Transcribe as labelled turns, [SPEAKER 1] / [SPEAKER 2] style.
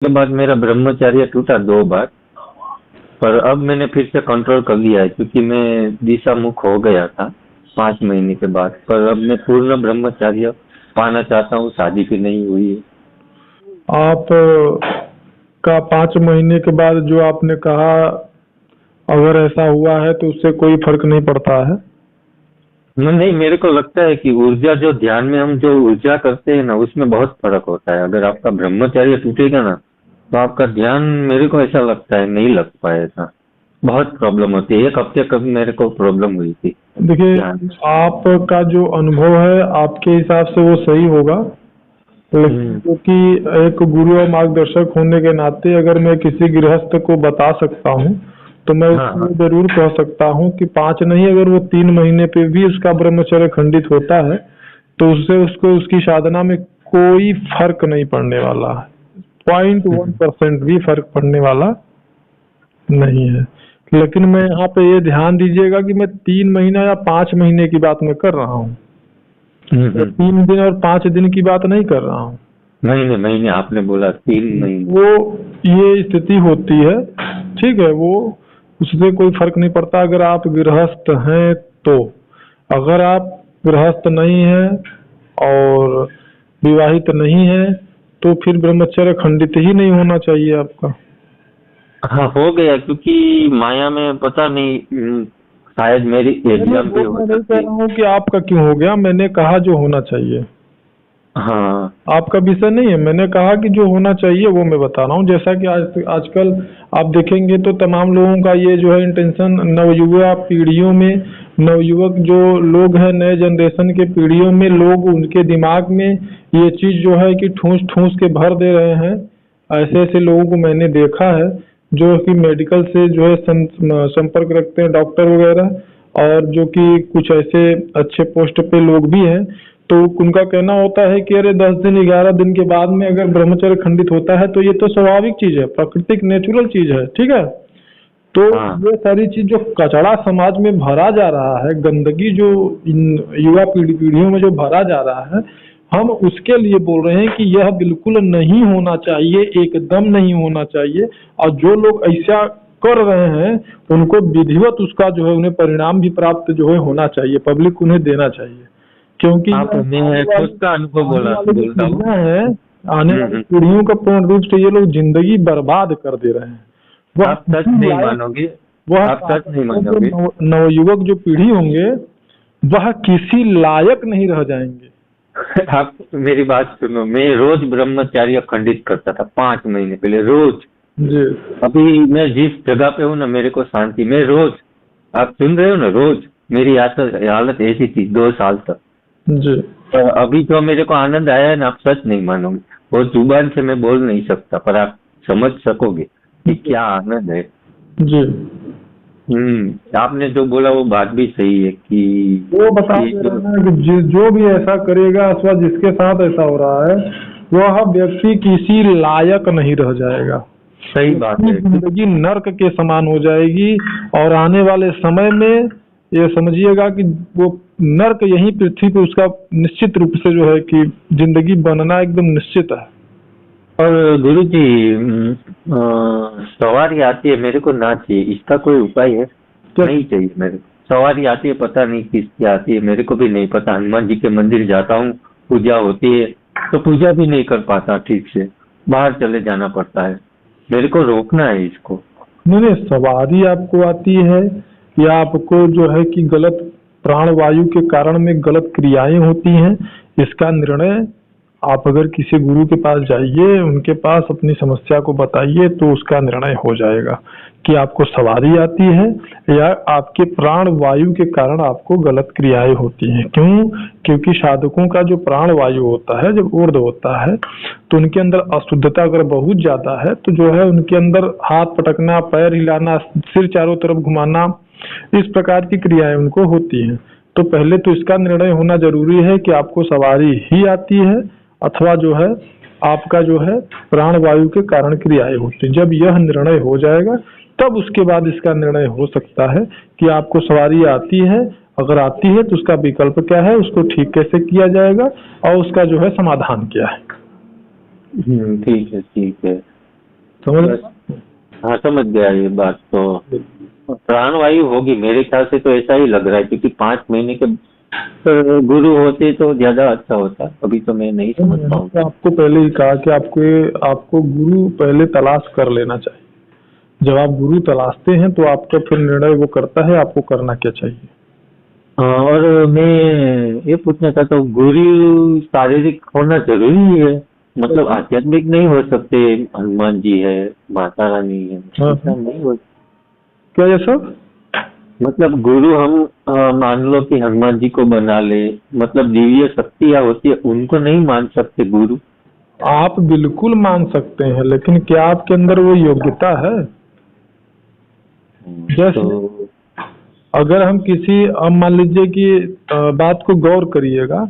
[SPEAKER 1] के बाद मेरा ब्रह्मचर्य टूटा 2 बार। पर अब मैंने फिर से कंट्रोल कर लिया है क्योंकि मैं दिशा मुख हो गया था 5 महीने के बाद। पर अब मैं पूर्ण ब्रह्मचर्य पाना चाहता हूँ, शादी भी नहीं हुई है।
[SPEAKER 2] आप का 5 महीने के बाद जो आपने कहा, अगर ऐसा हुआ है तो उससे कोई फर्क नहीं पड़ता है।
[SPEAKER 1] नहीं, मेरे को लगता है कि ऊर्जा जो ध्यान में हम जो ऊर्जा करते हैं ना, उसमें बहुत फर्क होता है। अगर आपका ब्रह्मचर्य टूटेगा ना, तो आपका ध्यान, मेरे को ऐसा लगता है, नहीं लग पाएगा। बहुत प्रॉब्लम होती है। 1 हफ्ते कभी मेरे को प्रॉब्लम हुई थी
[SPEAKER 2] देखिए,
[SPEAKER 1] ध्यान।
[SPEAKER 2] आपका जो अनुभव है आपके हिसाब से वो सही होगा, लेकिन
[SPEAKER 1] हम्म।
[SPEAKER 2] क्योंकि एक गुरु और मार्गदर्शक होने के नाते अगर मैं किसी गृहस्थ को बता सकता हूँ तो मैं
[SPEAKER 1] हाँ,
[SPEAKER 2] उसको
[SPEAKER 1] हाँ।
[SPEAKER 2] जरूर कह सकता हूँ कि 5 नहीं, अगर वो 3 महीने पे भी उसका ब्रह्मचर्य खंडित होता है तो उससे उसको उसकी साधना में कोई फर्क नहीं पड़ने वाला है। 0.1% भी फर्क पड़ने वाला नहीं है। लेकिन मैं यहाँ पे ये ध्यान दीजिएगा कि मैं 3 महीना या 5 महीने की बात मैं कर रहा हूँ,
[SPEAKER 1] हम्म,
[SPEAKER 2] तो 3 दिन और 5 दिन की बात नहीं कर रहा हूँ।
[SPEAKER 1] महीने महीने आपने बोला 3 महीने।
[SPEAKER 2] वो ये स्थिति होती है, ठीक है, वो उससे कोई फर्क नहीं पड़ता अगर आप गृहस्थ हैं तो। अगर आप गृहस्थ नहीं हैं और विवाहित नहीं हैं तो फिर ब्रह्मचर्य खंडित ही नहीं होना चाहिए आपका।
[SPEAKER 1] हाँ, हो गया क्योंकि माया में पता नहीं, शायद मेरी
[SPEAKER 2] नहीं,
[SPEAKER 1] एग्जाम भी
[SPEAKER 2] वो
[SPEAKER 1] हो
[SPEAKER 2] मैं नहीं कह
[SPEAKER 1] सकती।
[SPEAKER 2] रहा हूँ कि आपका क्यों हो गया, मैंने कहा जो होना चाहिए।
[SPEAKER 1] हाँ।
[SPEAKER 2] आपका विषय नहीं है, मैंने कहा कि जो होना चाहिए वो मैं बता रहा हूँ। जैसा कि आजकल आप देखेंगे तो तमाम लोगों का ये जो है इंटेंशन, नवयुवा पीढ़ियों में, नवयुवक जो लोग हैं नए जनरेशन के पीढ़ियों में, लोग उनके दिमाग में ये चीज जो है कि ठूस ठूस के भर दे रहे हैं। ऐसे ऐसे लोगों को मैंने देखा है जो कि मेडिकल से जो है संपर्क रखते हैं, डॉक्टर वगैरह, और जो कि कुछ ऐसे अच्छे पोस्ट पे लोग भी हैं। तो उनका कहना होता है कि अरे 10 दिन 11 दिन के बाद में अगर ब्रह्मचर्य खंडित होता है तो ये तो स्वाभाविक चीज है, प्राकृतिक नेचुरल चीज है, ठीक है। तो
[SPEAKER 1] हाँ।
[SPEAKER 2] ये सारी चीज जो कचरा समाज में भरा जा रहा है, गंदगी जो इन युवा पीढ़ियों में जो भरा जा रहा है, हम उसके लिए बोल रहे हैं कि यह बिल्कुल नहीं होना चाहिए, एकदम नहीं होना चाहिए। और जो लोग ऐसा कर रहे हैं उनको विधिवत उसका जो है उन्हें परिणाम भी प्राप्त जो है होना चाहिए, पब्लिक उन्हें देना चाहिए। क्योंकि
[SPEAKER 1] हाँ,
[SPEAKER 2] यह
[SPEAKER 1] तो मैं खुद का अनुभव
[SPEAKER 2] आने वाली जो
[SPEAKER 1] बोलता हूँ।
[SPEAKER 2] पीढ़ियां हैं, आने
[SPEAKER 1] हम्म,
[SPEAKER 2] वाली पीढ़ियों का पूर्ण रूप से ये लोग जिंदगी बर्बाद कर दे रहे हैं। वह
[SPEAKER 1] आप सच
[SPEAKER 2] किसी
[SPEAKER 1] नहीं
[SPEAKER 2] लायक,
[SPEAKER 1] मानोगे।
[SPEAKER 2] वह
[SPEAKER 1] आप सच नहीं
[SPEAKER 2] जो
[SPEAKER 1] मानोगे।
[SPEAKER 2] नवयुवक जो पीढ़ी होंगे वह किसी लायक नहीं रह जाएंगे।
[SPEAKER 1] आप मेरी बात सुनो, मैं रोज ब्रह्मचर्य खंडित करता था 5 महीने पहले, रोज।
[SPEAKER 2] जी
[SPEAKER 1] अभी मैं जिस जगह पे हूँ ना, मेरे को शांति, मैं रोज, आप सुन रहे हो ना, रोज मेरी हालत ऐसी थी 2 साल तक।
[SPEAKER 2] जी
[SPEAKER 1] तो अभी जो मेरे को आनंद आया है ना, आप सच नहीं मानोगे। वो जुबान से मैं बोल नहीं सकता, पर आप समझ सकोगे कि क्या आनंद है।
[SPEAKER 2] जी,
[SPEAKER 1] आपने जो बोला वो बात भी सही है कि
[SPEAKER 2] वो बता
[SPEAKER 1] ये
[SPEAKER 2] दे
[SPEAKER 1] जो,
[SPEAKER 2] रहे हैं कि जो भी ऐसा करेगा अथवा जिसके साथ ऐसा हो रहा है वह व्यक्ति किसी लायक नहीं रह जाएगा।
[SPEAKER 1] सही बात
[SPEAKER 2] उसकी
[SPEAKER 1] है।
[SPEAKER 2] जिंदगी नर्क के समान हो जाएगी। और आने वाले समय में ये समझिएगा कि वो नर्क यहीं पृथ्वी पे उसका निश्चित रूप से जो है कि जिंदगी बनना एकदम निश्चित है।
[SPEAKER 1] और गुरु जी, सवारी आती है, मेरे को ना चाहिए, इसका कोई उपाय है?
[SPEAKER 2] तो
[SPEAKER 1] नहीं चाहिए मेरे को। सवारी आती है, पता नहीं किसकी आती है, मेरे को भी नहीं पता। हनुमान जी के मंदिर जाता हूँ, पूजा होती है, तो पूजा भी नहीं कर पाता ठीक से, बाहर चले जाना पड़ता है। मेरे को रोकना है इसको।
[SPEAKER 2] नहीं, सवारी आपको आती है या आपको जो है कि गलत प्राणवायु के कारण में गलत क्रियाएं होती हैं, इसका निर्णय आप अगर किसी गुरु के पास जाइए, उनके पास अपनी समस्या को बताइए तो उसका निर्णय हो जाएगा कि आपको सवारी आती है या आपके प्राण वायु के कारण आपको गलत क्रियाएं होती हैं। क्यों? क्योंकि साधकों का जो प्राण वायु होता है, जब ऊर्ध्व होता है तो उनके अंदर अशुद्धता अगर बहुत ज्यादा है तो जो है उनके अंदर हाथ पटकना, पैर हिलाना, सिर चारों तरफ घुमाना, इस प्रकार की क्रियाएं उनको होती हैं। तो पहले तो इसका निर्णय होना जरूरी है कि आपको सवारी ही आती है अथवा जो है आपका जो है प्राण वायु के कारण क्रियाएं होती हैं। जब यह निर्णय हो जाएगा तब उसके बाद इसका निर्णय हो सकता है कि आपको सवारी आती है। अगर आती है तो उसका विकल्प क्या है, उसको ठीक कैसे किया जाएगा और उसका जो है समाधान क्या है।
[SPEAKER 1] ठीक है, ठीक है।
[SPEAKER 2] समझ
[SPEAKER 1] बस, हाँ समझ गया ये बात। तो प्राणवायु होगी मेरे ख्याल से, तो ऐसा ही लग रहा है, क्योंकि 5 महीने के गुरु होते तो ज्यादा अच्छा होता। अभी तो मैं नहीं समझ
[SPEAKER 2] मैंने
[SPEAKER 1] पाऊँ।
[SPEAKER 2] तो आपको पहले ही कहा कि आपको गुरु पहले तलाश कर लेना चाहिए। जब आप गुरु तलाशते हैं तो आपका फिर निर्णय वो करता है आपको करना क्या चाहिए।
[SPEAKER 1] और मैं ये पूछना चाहता हूँ, गुरु शारीरिक होना जरूरी है? मतलब आध्यात्मिक नहीं हो सकते? हनुमान जी है, माता रानी है,
[SPEAKER 2] हाँ
[SPEAKER 1] ऐसा नहीं हो?
[SPEAKER 2] क्या ये सब?
[SPEAKER 1] मतलब गुरु हम मान लो कि हनुमान जी को बना ले, मतलब दिव्य शक्तियाँ होती है, उनको नहीं मान सकते गुरु?
[SPEAKER 2] आप बिल्कुल मान सकते हैं, लेकिन क्या आपके अंदर वो योग्यता है? जैसे
[SPEAKER 1] तो
[SPEAKER 2] अगर हम किसी, अब मान लीजिए कि बात को गौर करिएगा